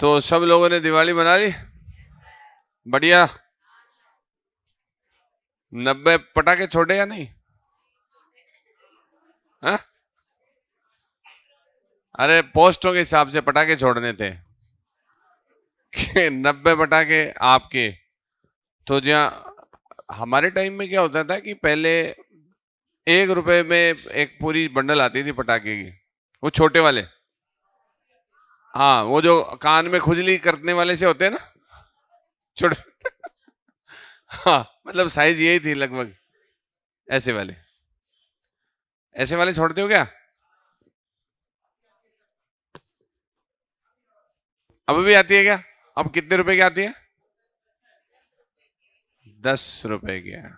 तो सब लोगों ने दिवाली मना ली? बढ़िया। 90 पटाखे छोड़े या नहीं? हा? अरे पोस्टों के हिसाब से पटाखे छोड़ने थे। 90 पटाखे आपके। तो जहाँ हमारे टाइम में क्या होता था कि पहले 1 रुपए में एक पूरी बंडल आती थी पटाखे की, वो छोटे वाले। हाँ, वो जो कान में खुजली करने वाले से होते हैं ना, छोटे। हाँ, मतलब साइज यही थी लगभग, ऐसे वाले। ऐसे वाले छोड़ते हो क्या? अब भी आती है क्या? अब कितने रुपए की आती है? 10 रुपए की है।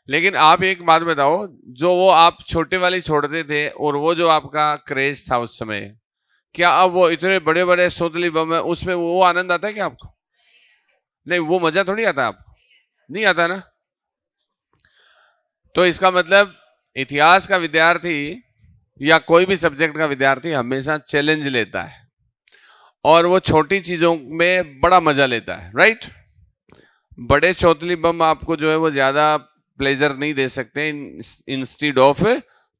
लेकिन आप एक बात बताओ, जो वो आप छोटे वाली छोड़ते थे और वो जो आपका क्रेज था उस समय, क्या अब वो इतने बड़े बड़े सोतली बम है उसमें वो आनंद आता है क्या आपको? नहीं, वो मजा थोड़ी आता आपको, नहीं आता ना। तो इसका मतलब इतिहास का विद्यार्थी या कोई भी सब्जेक्ट का विद्यार्थी हमेशा चैलेंज लेता है और वो छोटी चीजों में बड़ा मजा लेता है, राइट। बड़े चौतली बम आपको जो है वो ज्यादा प्लेजर नहीं दे सकते इंस्टीड ऑफ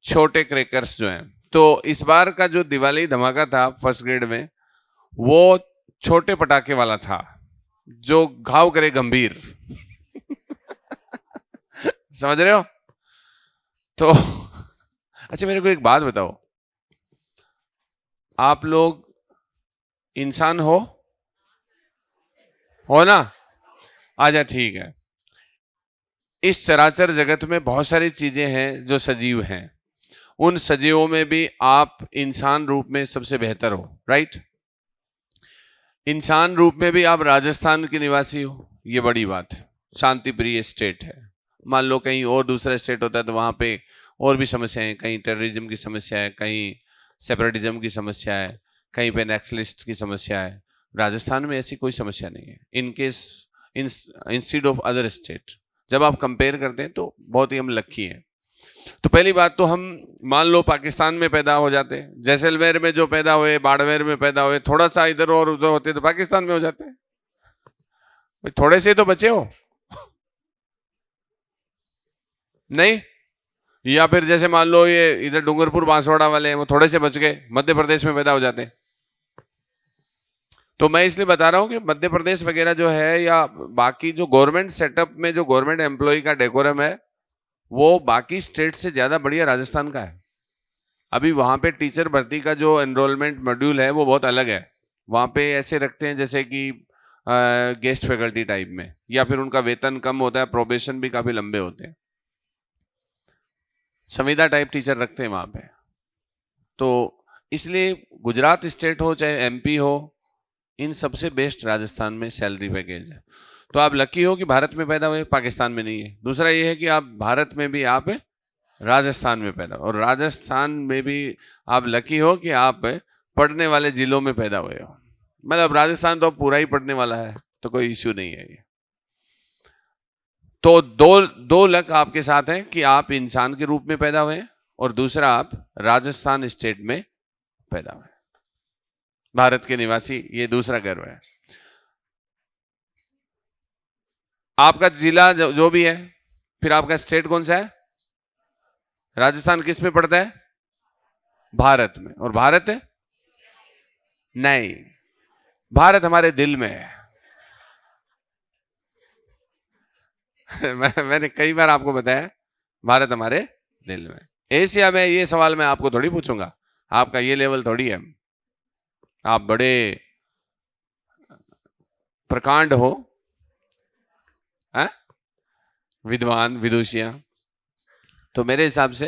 छोटे क्रैकर्स जो हैं। तो इस बार का जो दिवाली धमाका था फर्स्ट ग्रेड में, वो छोटे पटाखे वाला था जो घाव करे गंभीर। समझ रहे हो? तो अच्छा, मेरे को एक बात बताओ, आप लोग इंसान हो ना? अच्छा, ठीक है। इस चराचर जगत में बहुत सारी चीजें हैं जो सजीव हैं, उन सजीवों में भी आप इंसान रूप में सबसे बेहतर हो, राइट। इंसान रूप में भी आप राजस्थान के निवासी हो, ये बड़ी बात है। शांति प्रिय स्टेट है। मान लो कहीं और दूसरा स्टेट होता है तो वहां पे और भी समस्याएं हैं, कहीं टेररिज्म की समस्या है, कहीं सेपरेटिज्म की समस्या है, कहीं पे नक्सलिस्ट की समस्या है। राजस्थान में ऐसी कोई समस्या नहीं है in case instead of other state. जब आप कंपेयर करते हैं तो बहुत ही हम लकी हैं। तो पहली बात तो हम मान लो पाकिस्तान में पैदा हो जाते, जैसलमेर में जो पैदा हुए, बाड़मेर में पैदा हुए, थोड़ा सा इधर और उधर होते तो पाकिस्तान में हो जाते। थोड़े से तो बचे हो नहीं। या फिर जैसे मान लो ये इधर डूंगरपुर बांसवाड़ा वाले हैं, वो थोड़े से बच गए, मध्य प्रदेश में पैदा हो जाते। तो मैं इसलिए बता रहा हूं कि मध्य प्रदेश वगैरह जो है या बाकी जो गवर्नमेंट सेटअप में जो गवर्नमेंट एम्प्लॉय का डेकोरम है, वो बाकी स्टेट से ज्यादा बढ़िया राजस्थान का है। अभी वहां पे टीचर भर्ती का जो एनरोलमेंट मॉड्यूल है वो बहुत अलग है। वहां पे ऐसे रखते हैं जैसे कि गेस्ट फैकल्टी टाइप में, या फिर उनका वेतन कम होता है, प्रोबेशन भी काफी लंबे होते हैं, संविदा टाइप टीचर रखते हैं वहां पे। तो इसलिए गुजरात स्टेट हो चाहे एमपी हो, इन सबसे बेस्ट राजस्थान में सैलरी पैकेज है। तो आप लकी हो कि भारत में पैदा हुए, पाकिस्तान में नहीं है। दूसरा ये है कि आप भारत में भी आप राजस्थान में पैदा, और राजस्थान में भी आप लकी हो कि आप पढ़ने वाले जिलों में पैदा हुए हो। मतलब राजस्थान तो पूरा ही पढ़ने वाला है, तो कोई इश्यू नहीं है ये। तो दो लक आपके साथ हैं कि आप इंसान के रूप में पैदा हुए, और दूसरा आप राजस्थान स्टेट में पैदा हुए, भारत के निवासी, ये दूसरा गर्व है। आपका जिला जो भी है, फिर आपका स्टेट कौन सा है? राजस्थान किस में पड़ता है? भारत में। और भारत है नहीं, भारत हमारे दिल में है। मैंने कई बार आपको बताया, भारत हमारे दिल में। एशिया में ये सवाल मैं आपको थोड़ी पूछूंगा, आपका ये लेवल थोड़ी है। आप बड़े प्रकांड हो, विद्वान विदुषिया, तो मेरे हिसाब से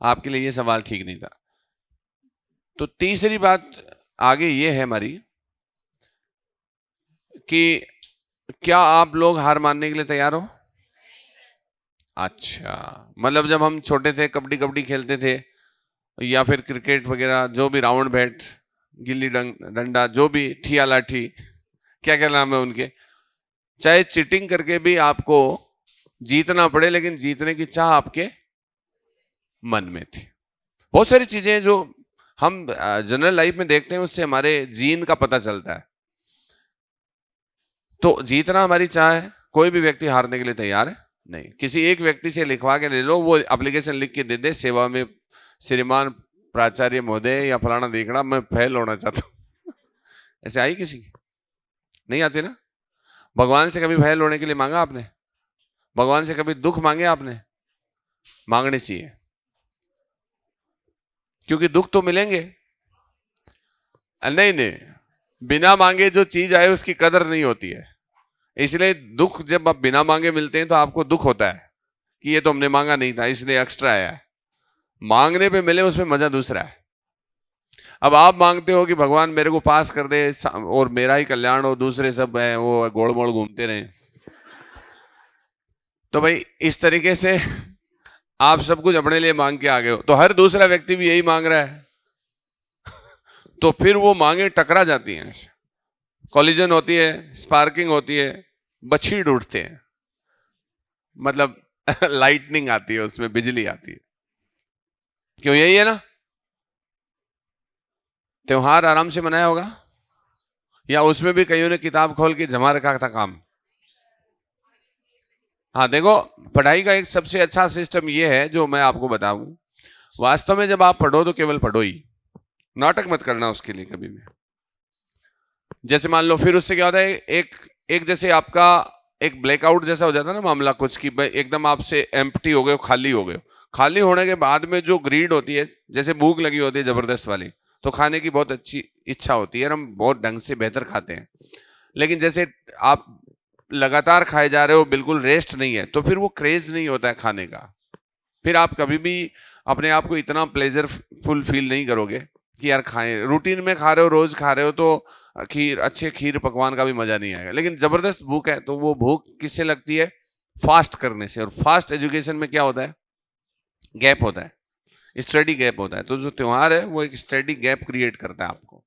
आपके लिए ये सवाल ठीक नहीं था। तो तीसरी बात आगे ये है हमारी कि क्या आप लोग हार मानने के लिए तैयार हो? अच्छा, मतलब जब हम छोटे थे कबड्डी कबड्डी खेलते थे, या फिर क्रिकेट वगैरह, जो भी राउंड बैट, गिल्ली डंडा, जो भी ठिया लाठी, क्या क्या नाम है उनके, चाहे चीटिंग करके भी आपको जीतना पड़े, लेकिन जीतने की चाह आपके मन में थी। बहुत सारी चीजें जो हम जनरल लाइफ में देखते हैं, उससे हमारे जीन का पता चलता है। तो जीतना हमारी चाह है, कोई भी व्यक्ति हारने के लिए तैयार है नहीं। किसी एक व्यक्ति से लिखवा के ले लो, वो एप्लीकेशन लिख के दे दे, सेवा में श्रीमान प्राचार्य महोदय या फलाना देखना, मैं फेल होना चाहता हूं। ऐसे आई किसी की? नहीं आती ना। भगवान से कभी फेल होने के लिए मांगा आपने? भगवान से कभी दुख मांगे आपने? मांगने चाहिए, क्योंकि दुख तो मिलेंगे। नहीं नहीं, बिना मांगे जो चीज आए उसकी कदर नहीं होती है। इसलिए दुख जब आप बिना मांगे मिलते हैं तो आपको दुख होता है कि ये तो हमने मांगा नहीं था, इसलिए एक्स्ट्रा आया है। मांगने पे मिले उसमें मजा दूसरा है। अब आप मांगते हो कि भगवान मेरे को पास कर दे और मेरा ही कल्याण हो, दूसरे सब है वो गोड़ मोड़ घूमते रहे, तो भाई इस तरीके से आप सब कुछ अपने लिए मांग के आ गए हो, तो हर दूसरा व्यक्ति भी यही मांग रहा है, तो फिर वो मांगे टकरा जाती हैं, कॉलिजन होती है, स्पार्किंग होती है, बछीड़ उठते हैं, मतलब लाइटनिंग आती है, उसमें बिजली आती है। क्यों? यही है ना। त्योहार आराम से मनाया होगा, या उसमें भी कईयों ने किताब खोल के जमा रखा था काम? हाँ देखो, पढ़ाई का एक सबसे अच्छा सिस्टम ये है जो मैं आपको बताऊं, वास्तव में जब आप पढ़ो तो केवल पढ़ो ही, नाटक मत करना उसके लिए कभी भी। जैसे मान लो, फिर उससे क्या होता है, एक एक जैसे आपका एक ब्लैकआउट जैसा हो जाता है ना मामला कुछ, कि भाई एकदम आपसे एम्प्टी हो गए, खाली हो गए। खाली होने के बाद में जो ग्रीड होती है, जैसे भूख लगी होती है जबरदस्त वाली, तो खाने की बहुत अच्छी इच्छा होती है और हम बहुत ढंग से बेहतर खाते हैं। लेकिन जैसे आप लगातार खाए जा रहे हो, बिल्कुल रेस्ट नहीं है, तो फिर वो क्रेज नहीं होता है खाने का। फिर आप कभी भी अपने आप को इतना प्लेजरफुल फील नहीं करोगे कि यार खाएं। रूटीन में खा रहे हो, रोज खा रहे हो, तो खीर पकवान का भी मजा नहीं आएगा। लेकिन जबरदस्त भूख है, तो वो भूख किससे लगती है? फास्ट करने से। और फास्ट एजुकेशन में क्या होता है? गैप होता है, स्टडी गैप होता है। तो जो त्योहार है वो एक स्टडी गैप क्रिएट करता है आपको,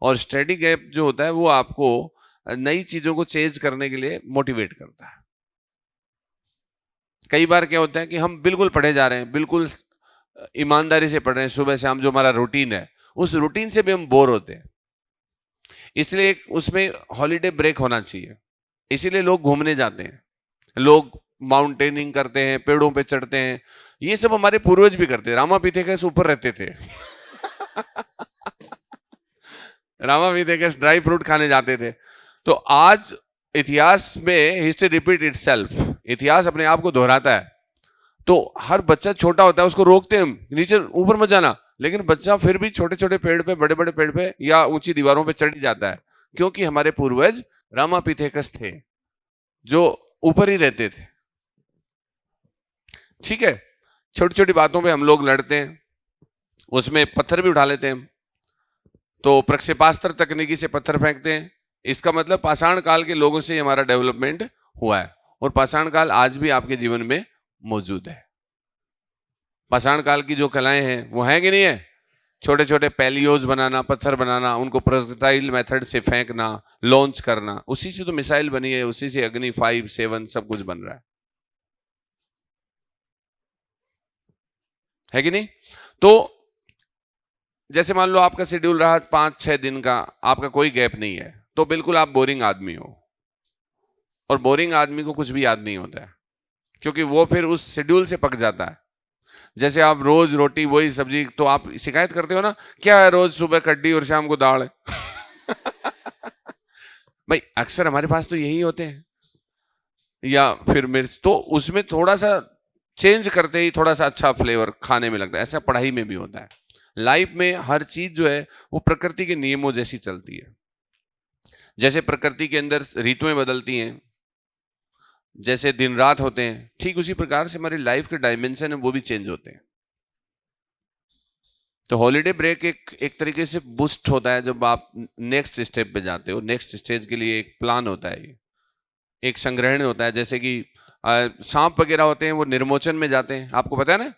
और स्टडी गैप जो होता है वो आपको नई चीजों को चेंज करने के लिए मोटिवेट करता है। कई बार क्या होता है कि हम बिल्कुल पढ़े जा रहे हैं, बिल्कुल ईमानदारी से पढ़ रहे हैं, सुबह शाम जो हमारा रूटीन है, उस रूटीन से भी हम बोर होते हैं। इसलिए उसमें हॉलीडे ब्रेक होना चाहिए। इसीलिए लोग घूमने जाते हैं, लोग माउंटेनिंग करते हैं, पेड़ों पे चढ़ते हैं। ये सब हमारे पूर्वज भी करते हैं। रामापीथेकस ऊपर रहते थे। रामापीथेकस ड्राई फ्रूट खाने जाते थे। तो आज इतिहास में हिस्ट्री रिपीट इटसेल्फ, इतिहास अपने आप को दोहराता है। तो हर बच्चा छोटा होता है, उसको रोकते हैं हम, नीचे ऊपर मत जाना, लेकिन बच्चा फिर भी छोटे छोटे पेड़ पे, बड़े बड़े पेड़ पे या ऊंची दीवारों पे चढ़ जाता है, क्योंकि हमारे पूर्वज रामापीथेकस थे जो ऊपर ही रहते थे। ठीक है, छोटी छोटी बातों पे हम लोग लड़ते हैं, उसमें पत्थर भी उठा लेते हैं। तो प्रक्षेपास्त्र तकनीकी से पत्थर फेंकते हैं। इसका मतलब पाषाण काल के लोगों से हमारा डेवलपमेंट हुआ है, और पाषाण काल आज भी आपके जीवन में मौजूद है। पाषाण काल की जो कलाएं हैं वो हैं कि नहीं है? छोटे छोटे पैलियोज बनाना, पत्थर बनाना, उनको प्रोजेक्टाइल मेथड से फेंकना, लॉन्च करना, उसी से तो मिसाइल बनी है, उसी से अग्नि 5, 7 सब कुछ बन रहा है कि नहीं? तो जैसे मान लो आपका शेड्यूल रहा 5-6 दिन का, आपका कोई गैप नहीं है, तो बिल्कुल आप बोरिंग आदमी हो। और बोरिंग आदमी को कुछ भी याद नहीं होता है, क्योंकि वो फिर उस शेड्यूल से पक जाता है। जैसे आप रोज रोटी वही सब्जी, तो आप शिकायत करते हो ना, क्या है रोज सुबह कड्डी और शाम को दाल है। भाई अक्सर हमारे पास तो यही होते हैं, या फिर मिर्च, तो उसमें थोड़ा सा चेंज करते ही थोड़ा सा अच्छा फ्लेवर खाने में लगता है। ऐसा पढ़ाई में भी होता है। लाइफ में हर चीज जो है वो प्रकृति के नियमों जैसी चलती है। जैसे प्रकृति के अंदर ऋतुएं बदलती हैं, जैसे दिन रात होते हैं, ठीक उसी प्रकार से हमारी लाइफ के डायमेंशन है वो भी चेंज होते हैं। तो हॉलीडे ब्रेक एक तरीके से बूस्ट होता है जब आप नेक्स्ट स्टेप पे जाते हो। नेक्स्ट स्टेज के लिए एक प्लान होता है, एक संग्रहण होता है। जैसे कि सांप वगैरह होते हैं, वो निर्मोचन में जाते हैं, आपको पता है ना,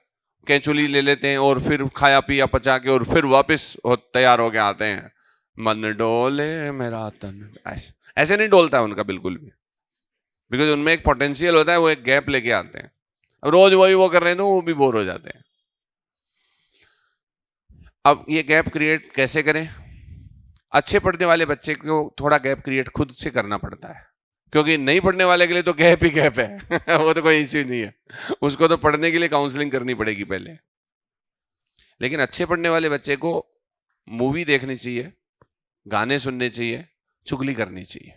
कैंचुली ले लेते हैं और फिर खाया पिया पचा के और फिर वापस तैयार होके आते हैं। मन डोले मेरा तन, ऐसे ऐसे नहीं डोलता है उनका बिल्कुल भी, बिकॉज उनमें एक पोटेंशियल होता है, वो एक गैप लेके आते हैं। अब रोज वही वो कर रहे हैं तो वो भी बोर हो जाते हैं। अब ये गैप क्रिएट कैसे करें? अच्छे पढ़ने वाले बच्चे को थोड़ा गैप क्रिएट खुद से करना पड़ता है, क्योंकि नहीं पढ़ने वाले के लिए तो गैप ही गैप है वो तो कोई इश्यू नहीं है, उसको तो पढ़ने के लिए काउंसलिंग करनी पड़ेगी पहले। लेकिन अच्छे पढ़ने वाले बच्चे को मूवी देखनी चाहिए, गाने सुनने चाहिए, चुगली करनी चाहिए।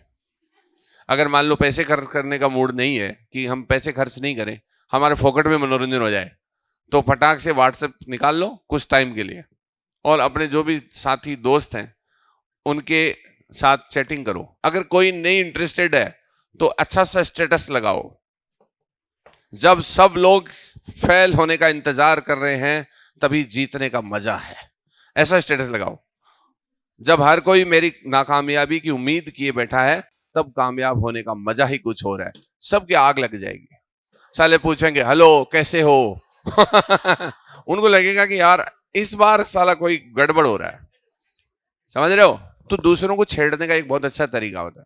अगर मान लो पैसे खर्च करने का मूड नहीं है कि हम पैसे खर्च नहीं करें, हमारे फोकट में मनोरंजन हो जाए, तो फटाक से व्हाट्सएप निकाल लो कुछ टाइम के लिए और अपने जो भी साथी दोस्त हैं उनके साथ चैटिंग करो। अगर कोई नहीं इंटरेस्टेड है तो अच्छा सा स्टेटस लगाओ। जब सब लोग फेल होने का इंतजार कर रहे हैं तभी जीतने का मजा है, ऐसा स्टेटस लगाओ। जब हर कोई मेरी नाकामयाबी की उम्मीद किए बैठा है तब कामयाब होने का मजा ही कुछ हो रहा है। सबके आग लग जाएगी, साले पूछेंगे हेलो कैसे हो उनको लगेगा कि यार इस बार साला कोई गड़बड़ हो रहा है, समझ रहे हो? तो दूसरों को छेड़ने का एक बहुत अच्छा तरीका होता है,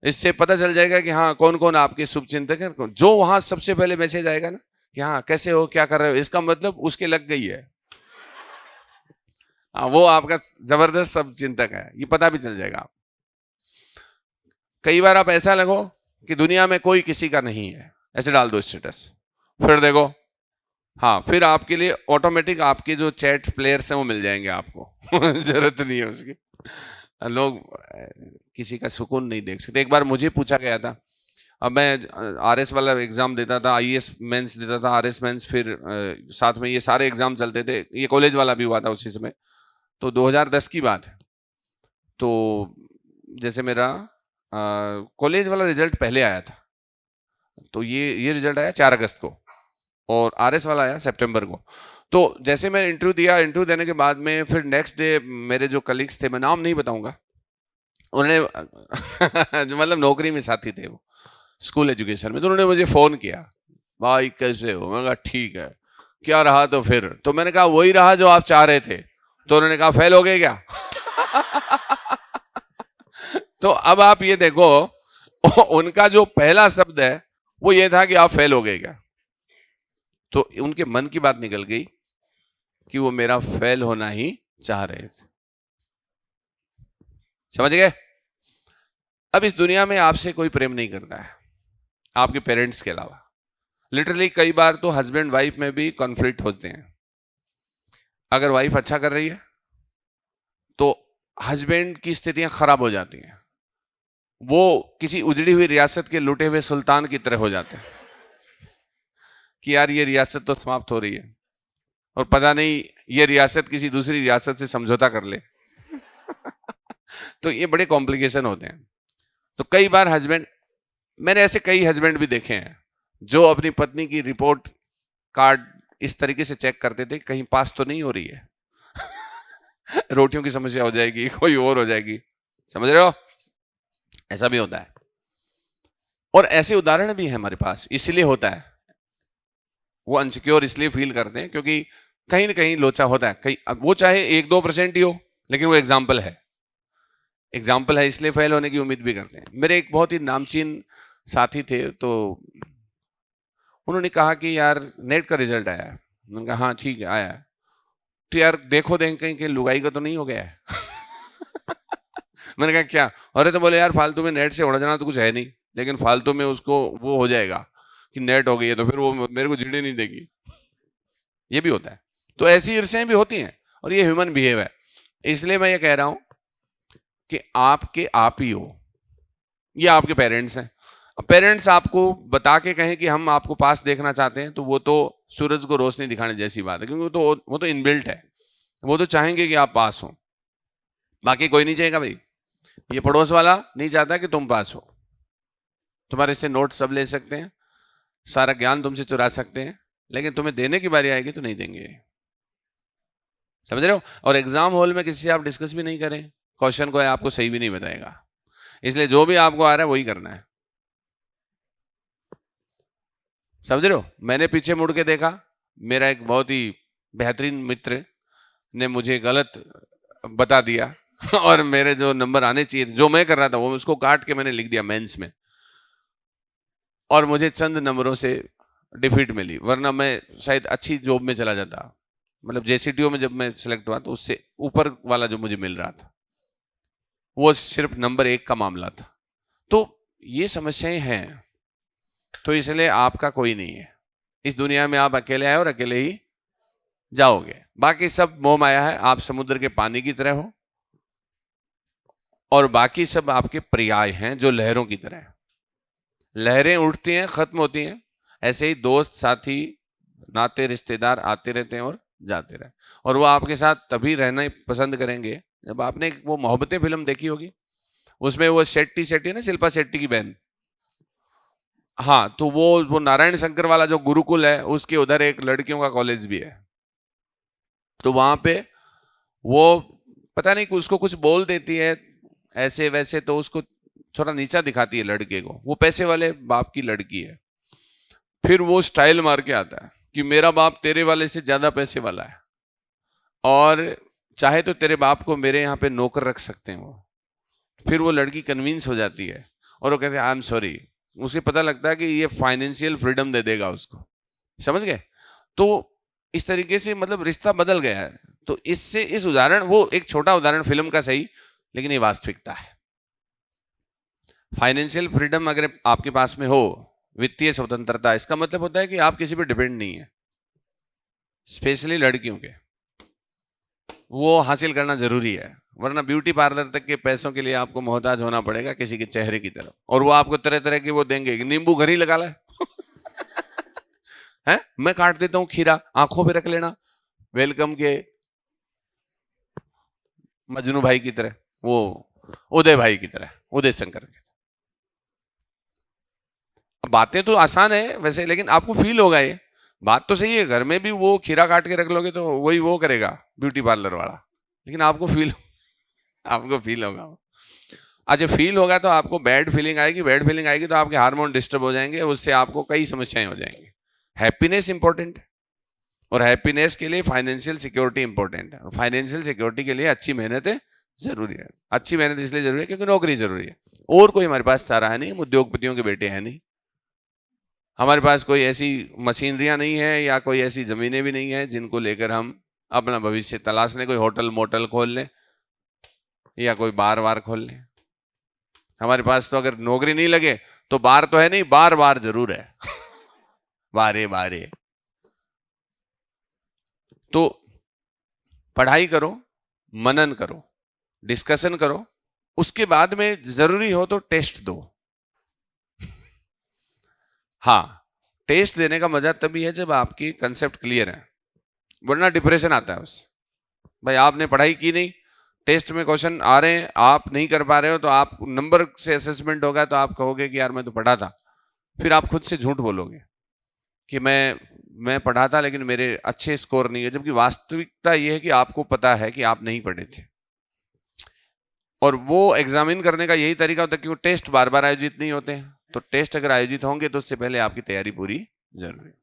इससे पता चल जाएगा कि हाँ कौन कौन आपके शुभचिंतक हैं। जो वहां सबसे पहले मैसेज आएगा ना कि हाँ कैसे हो क्या कर रहे हो, इसका मतलब उसके लग गई है, हाँ वो आपका जबरदस्त शुभचिंतक है, ये पता भी चल जाएगा। कई बार आप ऐसा लगो कि दुनिया में कोई किसी का नहीं है, ऐसे डाल दो स्टेटस, फिर देखो हाँ फिर आपके लिए ऑटोमेटिक आपके जो चैट प्लेयर्स हैं वो मिल जाएंगे आपको जरूरत नहीं है उसकी। लोग किसी का सुकून नहीं देख सकते। एक बार मुझे पूछा गया था, अब मैं आरएस वाला एग्जाम देता था, आईएएस मेंस देता था, आरएस मेंस, फिर साथ में ये सारे एग्जाम चलते थे, ये कॉलेज वाला भी हुआ था उसी समय। तो 2010 की बात है। तो जैसे मेरा कॉलेज वाला रिजल्ट पहले आया था, तो ये रिजल्ट आया 4 अगस्त को और आरएस वाला आया सितंबर को। तो जैसे मैं इंटरव्यू दिया, इंटरव्यू देने के बाद में फिर नेक्स्ट डे मेरे जो कलीग्स थे, मैं नाम नहीं बताऊंगा, उन्होंने जो मतलब नौकरी में साथी थे वो स्कूल एजुकेशन में, तो उन्होंने मुझे फोन किया, भाई कैसे हो? मैंने कहा ठीक है, क्या रहा? तो फिर तो मैंने कहा वही रहा जो आप चाह रहे थे। तो उन्होंने कहा फेल हो गए क्या? तो अब आप ये देखो उनका जो पहला शब्द है वो ये था कि आप फेल हो गए क्या। तो उनके मन की बात निकल गई कि वो मेरा फेल होना ही चाह रहे थे, समझ गए? अब इस दुनिया में आपसे कोई प्रेम नहीं करता है आपके पेरेंट्स के अलावा। लिटरली कई बार तो हस्बैंड वाइफ में भी कॉन्फ्लिक्ट होते हैं। अगर वाइफ अच्छा कर रही है तो हस्बैंड की स्थितियां खराब हो जाती हैं, वो किसी उजड़ी हुई रियासत के लुटे हुए सुल्तान की तरह हो जाते हैं कि यार ये रियासत तो समाप्त हो रही है और पता नहीं ये रियासत किसी दूसरी रियासत से समझौता कर ले तो ये बड़े कॉम्प्लिकेशन होते हैं। तो कई बार हस्बैंड, मैंने ऐसे कई हस्बैंड भी देखे हैं जो अपनी पत्नी की रिपोर्ट कार्ड इस तरीके से चेक करते थे कहीं पास तो नहीं हो रही है रोटियों की समस्या हो जाएगी, कोई और हो जाएगी, समझ रहे हो? ऐसा भी होता है और ऐसे उदाहरण भी है हमारे पास। इसलिए होता है, वो अनसिक्योर इसलिए फील करते हैं क्योंकि कहीं ना कहीं लोचा होता है, कहीं वो चाहे 1-2% ही हो लेकिन वो एग्जाम्पल है, इसलिए फेल होने की उम्मीद भी करते हैं। मेरे एक बहुत ही नामचीन साथी थे, तो उन्होंने कहा कि यार नेट का रिजल्ट आया है। मैंने कहा हाँ ठीक है आया है। तो यार देखो देख कहीं के लुगाई का तो नहीं हो गया है मैंने कहा क्या? अरे तो बोले यार फालतू में नेट से उड़ जाना तो कुछ है नहीं, लेकिन फालतू में उसको वो हो जाएगा कि नेट हो गई है तो फिर वो मेरे को जीने नहीं देगी। ये भी होता है। तो ऐसी ईर्ष्याएं भी होती हैं और ये ह्यूमन बिहेव है। इसलिए मैं ये कह रहा हूं कि आपके आप ही हो, ये आपके पेरेंट्स हैं। पेरेंट्स आपको बता के कहें कि हम आपको पास देखना चाहते हैं तो वो तो सूरज को रोशनी दिखाने जैसी बात है, क्योंकि वो तो इनबिल्ट है, वो तो चाहेंगे कि आप पास हो, बाकी कोई नहीं चाहेगा। भाई ये पड़ोस वाला नहीं चाहता कि तुम पास हो, तुम्हारे से नोट सब ले सकते हैं, सारा ज्ञान तुमसे चुरा सकते हैं, लेकिन तुम्हें देने की बारी आएगी तो नहीं देंगे, समझ रहे हो? और एग्जाम हॉल में किसी से आप डिस्कस भी नहीं करें, क्वेश्चन को आपको सही भी नहीं बताएगा, इसलिए जो भी आपको आ रहा है वही करना है, समझ रहे हो? मैंने पीछे मुड़ के देखा, मेरा एक बहुत ही बेहतरीन मित्र ने मुझे गलत बता दिया और मेरे जो नंबर आने चाहिए जो मैं कर रहा था वो उसको काट के मैंने लिख दिया मेंस में, और मुझे चंद नंबरों से डिफीट मिली, वरना मैं शायद अच्छी जॉब में चला जाता। मतलब JCTO में जब मैं सिलेक्ट हुआ तो उससे ऊपर वाला जो मुझे मिल रहा था वो सिर्फ नंबर 1 का मामला था। तो ये समस्याएं हैं, तो इसलिए आपका कोई नहीं है इस दुनिया में, आप अकेले आए और अकेले ही जाओगे। बाकी सब मोह माया है, आप समुद्र के पानी की तरह हो और बाकी सब आपके पर्याय हैं जो लहरों की तरह है। लहरें उठती हैं, खत्म होती हैं, ऐसे ही दोस्त साथी नाते रिश्तेदार आते रहते हैं और जाते रहे, और वो आपके साथ तभी रहना पसंद करेंगे जब आपने वो मोहब्बतें फिल्म देखी होगी, उसमें वो शेट्टी ना, शिल्पा शेट्टी की बहन, हाँ, तो वो नारायण शंकर वाला जो गुरुकुल है उसके उधर एक लड़कियों का कॉलेज भी है। तो वहां पे वो पता नहीं उसको कुछ बोल देती है ऐसे वैसे, तो उसको थोड़ा नीचा दिखाती है लड़के को, वो पैसे वाले बाप की लड़की है। फिर वो स्टाइल मार के आता है कि मेरा बाप तेरे वाले से ज्यादा पैसे वाला है और चाहे तो तेरे बाप को मेरे यहाँ पे नौकर रख सकते हैं वो। फिर वो लड़की कन्विंस हो जाती है और वो कहते हैं आई एम सॉरी, उसे पता लगता है कि ये फाइनेंशियल फ्रीडम दे देगा उसको, समझ गए? तो इस तरीके से मतलब रिश्ता बदल गया है। तो इससे इस उदाहरण, वो एक छोटा उदाहरण फिल्म का सही, लेकिन ये वास्तविकता है। फाइनेंशियल फ्रीडम अगर आपके पास में हो, वित्तीय स्वतंत्रता, इसका मतलब होता है कि आप किसी पे डिपेंड नहीं है। स्पेशली लड़कियों के वो हासिल करना जरूरी है, वरना ब्यूटी पार्लर तक के पैसों के लिए आपको मोहताज होना पड़ेगा किसी के चेहरे की तरफ, और वो आपको तरह तरह के वो देंगे कि नींबू घर ही लगा ला है, मैं काट देता हूं खीरा, आंखों पे रख लेना, वेलकम के मजनू भाई की तरह, वो उदय भाई की तरह, उदय शंकर की। बातें तो आसान है वैसे, लेकिन आपको फील होगा, ये बात तो सही है, घर में भी वो खीरा काट के रख लोगे तो वही वो करेगा ब्यूटी पार्लर वाला, लेकिन आपको फील होगा। अच्छा, फील होगा तो आपको बैड फीलिंग आएगी तो आपके हार्मोन डिस्टर्ब हो जाएंगे, उससे आपको कई समस्याएं हो जाएंगी। हैप्पीनेस इंपॉर्टेंट है, और हैप्पीनेस के लिए फाइनेंशियल सिक्योरिटी इंपॉर्टेंट है, और फाइनेंशियल सिक्योरिटी के लिए अच्छी मेहनत जरूरी है। अच्छी मेहनत इसलिए जरूरी है क्योंकि नौकरी जरूरी है, और कोई हमारे पास चारा है नहीं, हम उद्योगपतियों के बेटे हैं नहीं, हमारे पास कोई ऐसी मशीनरियां नहीं है या कोई ऐसी जमीनें भी नहीं है जिनको लेकर हम अपना भविष्य तलाश लें, कोई होटल मोटल खोल लें या कोई बार वार खोल लें। हमारे पास तो अगर नौकरी नहीं लगे तो बार तो है नहीं, बार बार जरूर है बारे बारे। तो पढ़ाई करो, मनन करो, डिस्कशन करो, उसके बाद में जरूरी हो तो टेस्ट दो। हाँ, टेस्ट देने का मजा तभी है जब आपकी कंसेप्ट क्लियर है, वरना डिप्रेशन आता है उससे। भाई आपने पढ़ाई की नहीं, टेस्ट में क्वेश्चन आ रहे हैं, आप नहीं कर पा रहे हो, तो आप नंबर से असेसमेंट होगा तो आप कहोगे कि यार मैं तो पढ़ा था, फिर आप खुद से झूठ बोलोगे कि मैं पढ़ा था लेकिन मेरे अच्छे स्कोर नहीं है, जबकि वास्तविकता यह है कि आपको पता है कि आप नहीं पढ़े थे। और वो एग्जामिन करने का यही तरीका होता है, क्योंकि टेस्ट बार बार आयोजित नहीं होते हैं, तो टेस्ट अगर आयोजित होंगे तो उससे पहले आपकी तैयारी पूरी जरूरी है।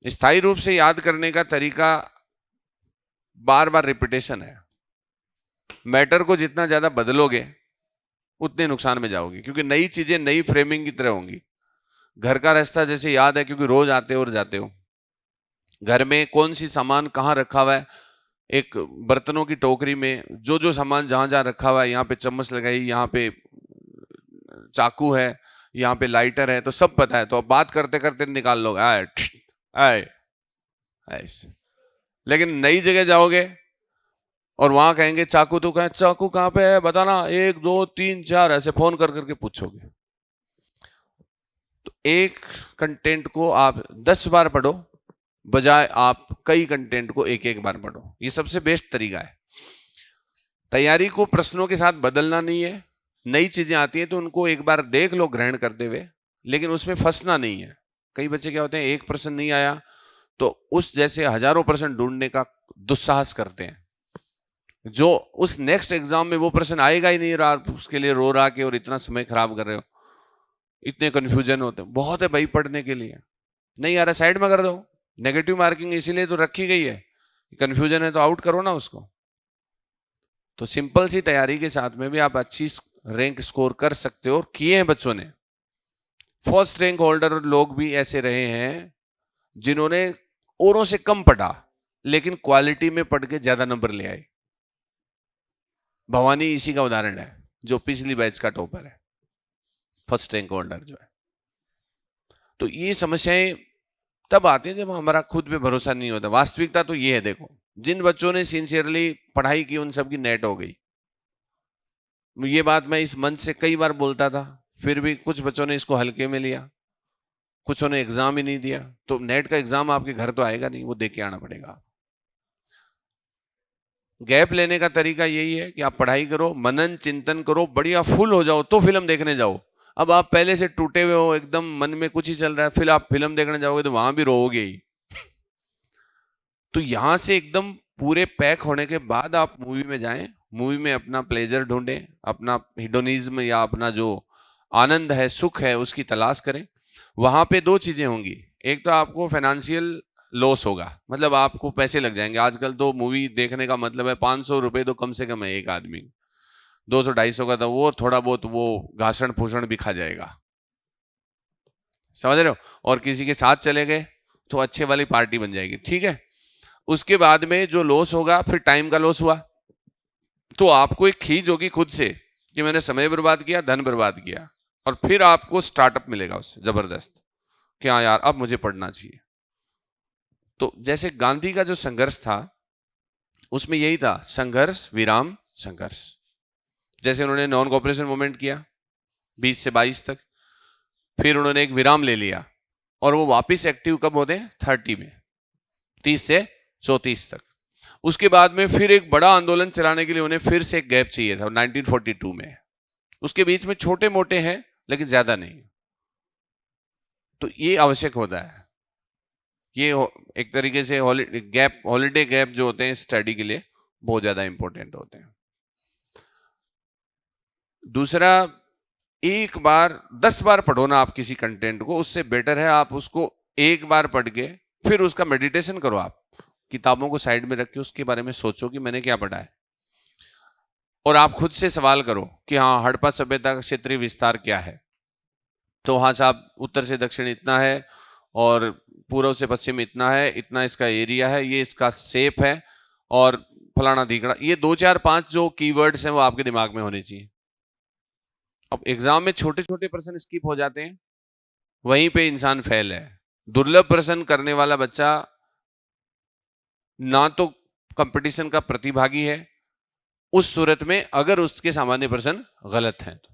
स्थायी रूप से याद करने का तरीका बार बार रिपीटेशन है। मैटर को जितना ज्यादा बदलोगे उतने नुकसान में जाओगे, क्योंकि नई चीजें नई फ्रेमिंग की तरह होंगी। घर का रास्ता जैसे याद है क्योंकि रोज आते हो और जाते हो, घर में कौन सी सामान कहाँ रखा हुआ है, एक बर्तनों की टोकरी में जो जो सामान जहां जहां रखा हुआ है, यहाँ पे चम्मच लगाई, यहाँ पे चाकू है, यहाँ पे लाइटर है, तो सब पता है, तो अब बात करते करते निकाल लो आए आए ऐसे। लेकिन नई जगह जाओगे और वहां कहेंगे चाकू, तो कहें चाकू कहाँ पे है बताना, 1 2 3 4 ऐसे फोन कर करके पूछोगे। तो एक कंटेंट को आप 10 बार पढ़ो बजाय आप कई कंटेंट को एक एक बार पढ़ो, ये सबसे बेस्ट तरीका है। तैयारी को प्रश्नों के साथ बदलना नहीं है, नई चीजें आती हैं तो उनको एक बार देख लो ग्रहण करते हुए, लेकिन उसमें फंसना नहीं है। कई बच्चे क्या होते हैं, एक प्रश्न नहीं आया तो उस जैसे हजारों प्रश्न ढूंढने का दुस्साहस करते हैं, जो उस नेक्स्ट एग्जाम में वो प्रश्न आएगा ही नहीं, और उसके लिए रो रहा के और इतना समय खराब कर रहे हो, इतने कंफ्यूजन होते हैं। बहुत है भाई पढ़ने के लिए, नहीं आ रहा साइड में कर दो, नेगेटिव मार्किंग इसीलिए तो रखी गई है, कंफ्यूजन है तो आउट करो ना उसको। तो सिंपल सी तैयारी के साथ में भी आप अच्छी रैंक स्कोर कर सकते हो, और किए हैं बच्चों ने। फर्स्ट रैंक होल्डर लोग भी ऐसे रहे हैं जिन्होंने औरों से कम पढ़ा लेकिन क्वालिटी में पढ़ के ज्यादा नंबर ले आए। भवानी इसी का उदाहरण है, जो पिछली बैच का टॉपर है, फर्स्ट रैंक होल्डर जो है। तो ये समस्याएं तब आती है जब हमारा खुद पे भरोसा नहीं होता। वास्तविकता तो ये है, देखो जिन बच्चों ने सिंसियरली पढ़ाई की उन सबकी नेट हो गई। ये बात मैं इस मंच से कई बार बोलता था, फिर भी कुछ बच्चों ने इसको हल्के में लिया, कुछ ने एग्जाम ही नहीं दिया। तो नेट का एग्जाम आपके घर तो आएगा नहीं, वो दे के आना पड़ेगा। गैप लेने का तरीका यही है कि आप पढ़ाई करो, मनन चिंतन करो, बढ़िया फुल हो जाओ तो फिल्म देखने जाओ। अब आप पहले से टूटे हुए हो, एकदम मन में कुछ ही चल रहा है, फिर आप फिल्म देखने जाओगे तो वहां भी रोओगे ही। तो यहां से एकदम पूरे पैक होने के बाद आप मूवी में जाएं, मूवी में अपना प्लेजर ढूंढें, अपना हिडोनिज्म या अपना जो आनंद है, सुख है, उसकी तलाश करें। वहां पे दो चीजें होंगी, एक तो आपको फाइनेंशियल लॉस होगा, मतलब आपको पैसे लग जाएंगे। आजकल तो मूवी देखने का मतलब है 500 रुपए तो कम से कम है एक आदमी, 200-250 का तो वो थोड़ा बहुत वो घासन फूसन भी खा जाएगा, समझ रहे हो। और किसी के साथ चले गए तो अच्छे वाली पार्टी बन जाएगी, ठीक है। उसके बाद में जो लॉस होगा, फिर टाइम का लॉस हुआ, तो आपको एक खींच होगी खुद से कि मैंने समय बर्बाद किया, धन बर्बाद किया, और फिर आपको स्टार्टअप मिलेगा उससे जबरदस्त कि हाँ यार अब मुझे पढ़ना चाहिए। तो जैसे गांधी का जो संघर्ष था उसमें यही था, संघर्ष विराम संघर्ष। जैसे उन्होंने नॉन कोऑपरेशन मूवमेंट किया 20 से 22 तक, फिर उन्होंने एक विराम ले लिया और वो वापस एक्टिव कब होते हैं, 30 में, 30 से 34 तक। उसके बाद में फिर एक बड़ा आंदोलन चलाने के लिए उन्हें फिर से एक गैप चाहिए था 1942 में। उसके बीच में छोटे मोटे हैं लेकिन ज्यादा नहीं। तो ये आवश्यक होता है, ये एक तरीके से हॉलीडे गैप जो होते हैं स्टडी के लिए बहुत ज्यादा इंपॉर्टेंट होते हैं। दूसरा, एक बार 10 बार पढ़ो ना आप किसी कंटेंट को, उससे बेटर है आप उसको एक बार पढ़ के फिर उसका मेडिटेशन करो। आप किताबों को साइड में रख के उसके बारे में सोचो कि मैंने क्या पढ़ा है, और आप खुद से सवाल करो कि हाँ हड़प्पा सभ्यता का क्षेत्रीय विस्तार क्या है। तो वहां से आप उत्तर से दक्षिण इतना है और पूर्व से पश्चिम इतना है, इतना इसका एरिया है, ये इसका शेप है और फलाना ढीकड़ा। ये 2 4 5 जो कीवर्ड्स हैं वो आपके दिमाग में होने चाहिए। अब एग्जाम में छोटे छोटे प्रश्न स्किप हो जाते हैं, वहीं पे इंसान फेल है। दुर्लभ प्रश्न करने वाला बच्चा ना तो कंपटीशन का प्रतिभागी है उस सूरत में अगर उसके सामान्य प्रश्न गलत हैं। तो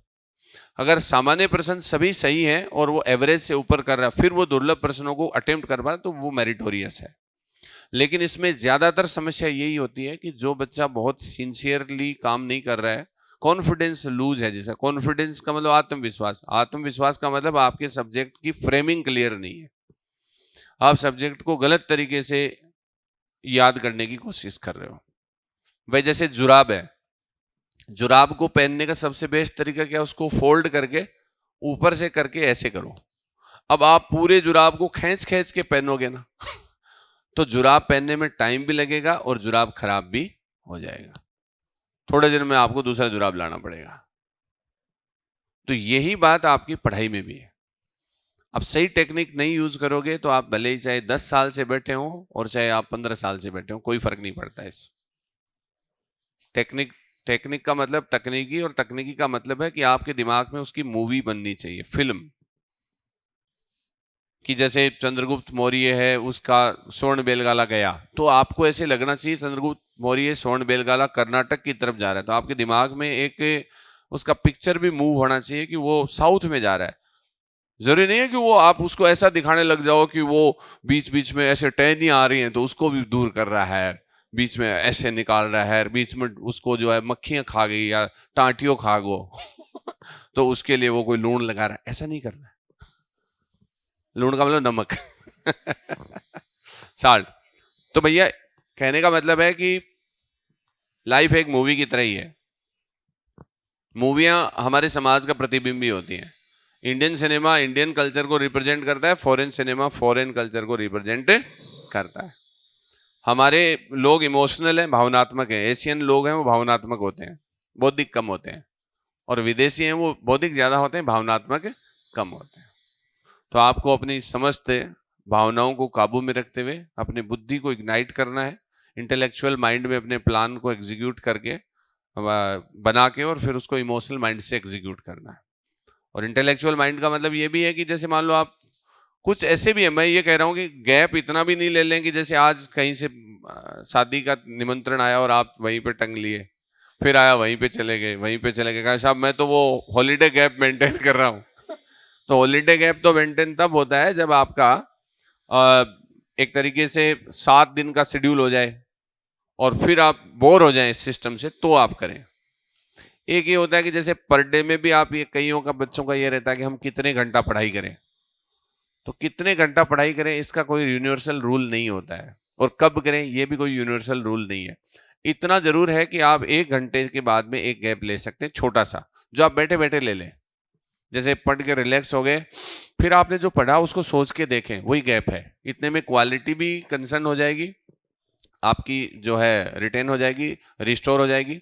अगर सामान्य प्रश्न सभी सही हैं और वो एवरेज से ऊपर कर रहा है, फिर वो दुर्लभ प्रश्नों को अटेम्प्ट कर पा रहा है, तो वो मेरिटोरियस है। लेकिन इसमें ज्यादातर समस्या यही होती है कि जो बच्चा बहुत सिंसियरली काम नहीं कर रहा है, कॉन्फिडेंस लूज है। जैसा कॉन्फिडेंस का मतलब आत्मविश्वास, आत्मविश्वास का मतलब आपके सब्जेक्ट की फ्रेमिंग क्लियर नहीं है, आप सब्जेक्ट को गलत तरीके से याद करने की कोशिश कर रहे हो। भाई जैसे जुराब है, जुराब को पहनने का सबसे बेस्ट तरीका क्या है, उसको फोल्ड करके ऊपर से करके ऐसे करो। अब आप पूरे जुराब को खींच खींच के पहनोगे ना तो जुराब पहनने में टाइम भी लगेगा और जुराब खराब भी हो जाएगा, थोड़े दिन में आपको दूसरा जुराब लाना पड़ेगा। तो यही बात आपकी पढ़ाई में भी है। अब सही टेक्निक नहीं यूज करोगे तो आप भले ही चाहे 10 साल से बैठे हो और चाहे आप 15 साल से बैठे हो, कोई फर्क नहीं पड़ता है। इस टेक्निक का मतलब तकनीकी, और तकनीकी का मतलब है कि आपके दिमाग में उसकी मूवी बननी चाहिए, फिल्म। कि जैसे चंद्रगुप्त मौर्य है, उसका स्वर्ण बेलगाला गया, तो आपको ऐसे लगना चाहिए चंद्रगुप्त मौर्य स्वर्ण बेलगाला कर्नाटक की तरफ जा रहा है, तो आपके दिमाग में एक उसका पिक्चर भी मूव होना चाहिए कि वो साउथ में जा रहा है। जरूरी नहीं है कि वो आप उसको ऐसा दिखाने लग जाओ कि वो बीच बीच में ऐसे टहनियां आ रही हैं तो उसको भी दूर कर रहा है, बीच में ऐसे निकाल रहा है, बीच में उसको जो है मक्खियां खा गई या टांटियों खा गो तो उसके लिए वो कोई लूण लगा रहा है, ऐसा नहीं करना है। लूण का मतलब नमक साल्ट। तो भैया कहने का मतलब है कि लाइफ एक मूवी की तरह ही है। मूवियां हमारे समाज का प्रतिबिंब भी होती हैं। इंडियन सिनेमा इंडियन कल्चर को रिप्रेजेंट करता है, फॉरेन सिनेमा फॉरेन कल्चर को रिप्रेजेंट करता है। हमारे लोग इमोशनल हैं, भावनात्मक हैं। एशियन लोग हैं वो भावनात्मक होते हैं, बौद्धिक कम होते हैं, और विदेशी हैं वो बौद्धिक ज्यादा होते हैं, भावनात्मक कम होते हैं। तो आपको अपनी समझ से भावनाओं को काबू में रखते हुए अपनी बुद्धि को इग्नाइट करना है, इंटेलेक्चुअल माइंड में अपने प्लान को एग्जीक्यूट करके बना के और फिर उसको इमोशनल माइंड से एग्जीक्यूट करना है। और इंटेलेक्चुअल माइंड का मतलब ये भी है कि जैसे मान लो आप कुछ ऐसे भी है, मैं ये कह रहा हूँ कि गैप इतना भी नहीं ले लें कि जैसे आज कहीं से शादी का निमंत्रण आया और आप वहीं पे टंग लिए, फिर आया वहीं पे चले गए, वहीं पे चले गए, कहा साहब मैं तो वो हॉलीडे गैप मेंटेन कर रहा हूँ। तो हॉलीडे गैप तो मेंटेन तब होता है जब आपका एक तरीके से 7 दिन का शेड्यूल हो जाए और फिर आप बोर हो जाएं इस सिस्टम से, तो आप करें। एक ये होता है कि जैसे पर डे में भी आप, ये कईयों का बच्चों का ये रहता है कि हम कितने घंटा पढ़ाई करें, तो कितने घंटा पढ़ाई करें इसका कोई यूनिवर्सल रूल नहीं होता है, और कब करें ये भी कोई यूनिवर्सल रूल नहीं है। इतना जरूर है कि आप 1 घंटे के बाद में एक गैप ले सकते हैं, छोटा सा, जो आप बैठे बैठे ले लें। जैसे पढ़ के रिलैक्स हो गए, फिर आपने जो पढ़ा उसको सोच के देखें, वही गैप है। इतने में क्वालिटी भी कंसर्न हो जाएगी, आपकी जो है रिटेन हो जाएगी, रिस्टोर हो जाएगी,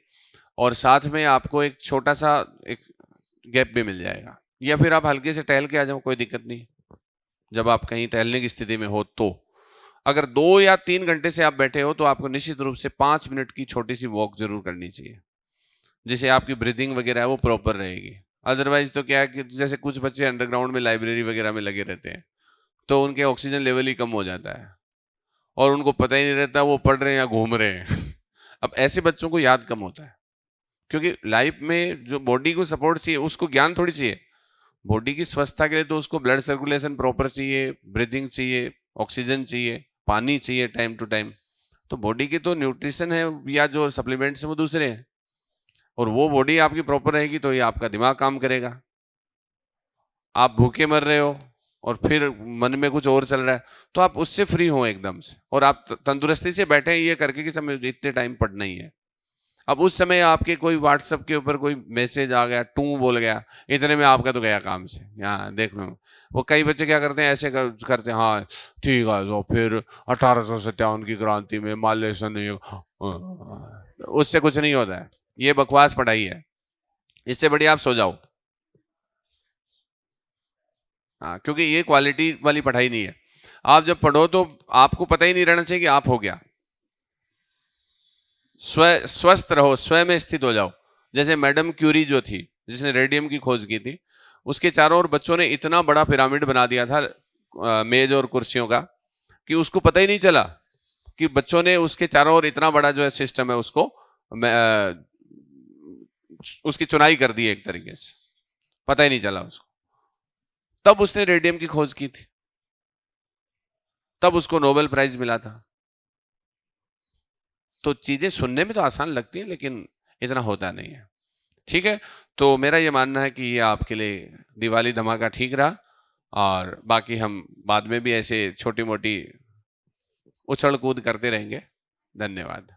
और साथ में आपको एक छोटा सा एक गैप भी मिल जाएगा। या फिर आप हल्के से टहल के आ जाओ, कोई दिक्कत नहीं, जब आप कहीं टहलने की स्थिति में हो। तो अगर 2 या 3 घंटे से आप बैठे हो तो आपको निश्चित रूप से 5 मिनट की छोटी सी वॉक जरूर करनी चाहिए, जिससे आपकी ब्रीदिंग वगैरह है वो प्रॉपर रहेगी। अदरवाइज तो क्या है कि जैसे कुछ बच्चे अंडरग्राउंड में लाइब्रेरी वगैरह में लगे रहते हैं, तो उनके ऑक्सीजन लेवल ही कम हो जाता है और उनको पता ही नहीं रहता वो पढ़ रहे हैं या घूम रहे हैं। अब ऐसे बच्चों को याद कम होता है, क्योंकि लाइफ में जो बॉडी को सपोर्ट चाहिए उसको ज्ञान थोड़ी चाहिए। बॉडी की स्वस्थता के लिए तो उसको ब्लड सर्कुलेशन प्रॉपर चाहिए, ब्रीदिंग चाहिए, ऑक्सीजन चाहिए, पानी चाहिए टाइम टू टाइम। तो बॉडी की तो न्यूट्रिशन है या जो सप्लीमेंट्स है वो दूसरे हैं, और वो बॉडी आपकी प्रॉपर रहेगी तो ये आपका दिमाग काम करेगा। आप भूखे मर रहे हो और फिर मन में कुछ और चल रहा है, तो आप उससे फ्री हो एकदम से, और आप तंदुरुस्ती से बैठे हैं ये करके कि समय इतने टाइम पढ़ना ही है। अब उस समय आपके कोई व्हाट्सएप के ऊपर कोई मैसेज आ गया, टू बोल गया, इतने में आपका तो गया काम से। यहाँ देख लो, वो कई बच्चे क्या करते हैं, ऐसे करते हैं, हाँ ठीक है, तो फिर 1857 की क्रांति में मालेसन ने उससे कुछ नहीं होता है, ये बकवास पढ़ाई है। इससे बढ़िया आप सो जाओ। हाँ, क्योंकि ये क्वालिटी वाली पढ़ाई नहीं है। आप जब पढ़ो तो आपको पता ही नहीं रहना चाहिए कि आप हो गया। स्वस्थ रहो, स्वयं में स्थित हो जाओ। जैसे मैडम क्यूरी जो थी, जिसने रेडियम की खोज की थी, उसके चारों ओर बच्चों ने इतना बड़ा पिरामिड बना दिया था मेज और कुर्सियों का, कि उसको पता ही नहीं चला कि बच्चों ने उसके चारों ओर इतना बड़ा जो है सिस्टम है उसको उसकी चुनाई कर दी एक तरीके से, पता ही नहीं चला उसको। तब उसने रेडियम की खोज की थी, तब उसको नोबेल प्राइज मिला था। तो चीजें सुनने में तो आसान लगती हैं लेकिन इतना होता नहीं है। ठीक है, तो मेरा ये मानना है कि ये आपके लिए दिवाली धमाका ठीक रहा, और बाकी हम बाद में भी ऐसे छोटी मोटी उछल कूद करते रहेंगे। धन्यवाद।